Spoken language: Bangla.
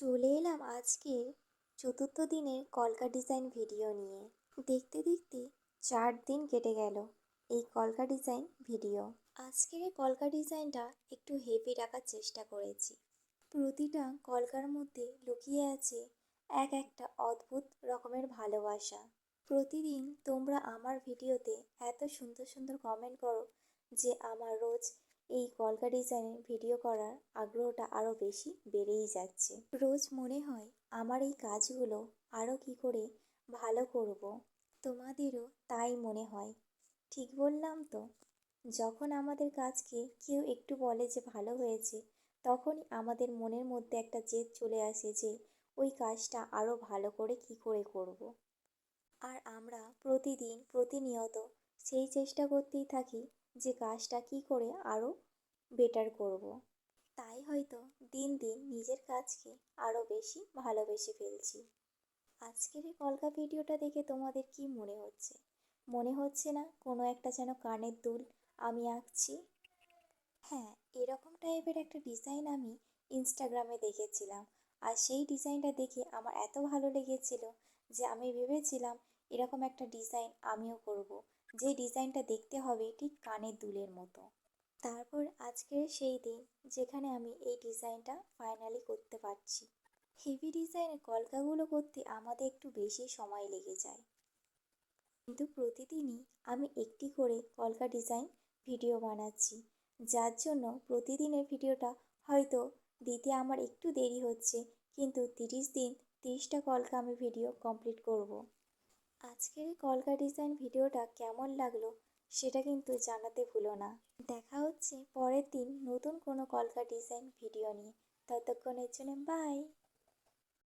চলে এলাম আজকের চতুর্থ দিনের কলকা ডিজাইন ভিডিও নিয়ে। দেখতে দেখতে 4 দিন কেটে গেল এই কলকা ডিজাইন ভিডিও। আজকের এই কলকা ডিজাইনটা একটু হেভি রাখার চেষ্টা করেছি। প্রতিটা কলকার মধ্যে লুকিয়ে আছে এক একটা অদ্ভুত রকমের ভালোবাসা। প্রতিদিন তোমরা আমার ভিডিওতে এত সুন্দর সুন্দর কমেন্ট করো যে আমার রোজ এই কলকা ডিজাইনের ভিডিও করার আগ্রহটা আরও বেশি বেড়েই যাচ্ছে। রোজ মনে হয় আমার এই কাজগুলো আরও কি করে ভালো করব। তোমাদেরও তাই মনে হয়, ঠিক বললাম তো? যখন আমাদের কাজকে কেউ একটু বলে যে ভালো হয়েছে, তখনই আমাদের মনের মধ্যে একটা জেদ চলে আসে যে ওই কাজটা আরও ভালো করে কি করে করব। আর আমরা প্রতিদিন প্রতিনিয়ত সেই চেষ্টা করতেই থাকি যে কাজটা কি করে আরও বেটার করব। তাই হয়তো দিন দিন নিজের কাজকে আরও বেশি ভালোবেসে ফেলছি। আজকের এই কলকা ভিডিওটা দেখে তোমাদের কি মনে হচ্ছে? মনে হচ্ছে না কোনো একটা যেন কানের দুল আমি আঁকছি? হ্যাঁ, এরকম টাইপের একটা ডিজাইন আমি ইনস্টাগ্রামে দেখেছিলাম। আর সেই ডিজাইনটা দেখে আমার এত ভালো লেগেছিল যে আমি ভেবেছিলাম এরকম একটা ডিজাইন আমিও করব, যে ডিজাইনটা দেখতে হবে ঠিক কানের দুলের মতো। তারপর আজকের সেই দিন যেখানে আমি এই ডিজাইনটা ফাইনালি করতে পারছি। হেভি ডিজাইনের কলকাগুলো করতে আমাদের একটু বেশি সময় লেগে যায়, কিন্তু প্রতিদিনই আমি একটি করে কলকা ডিজাইন ভিডিও বানাচ্ছি, যার জন্য প্রতিদিনের ভিডিওটা হয়তো দিতে আমার একটু দেরি হচ্ছে, কিন্তু 30 দিন 30টা কলকা আমি ভিডিও কমপ্লিট করব। আজকের এই কলকা ডিজাইন ভিডিওটা কেমন লাগলো সেটা কিন্তু জানাতে ভুলো না। দেখা হচ্ছে পরের দিন নতুন কোনো কলকা ডিজাইন ভিডিও নিয়ে। ততক্ষণের জন্য বাই।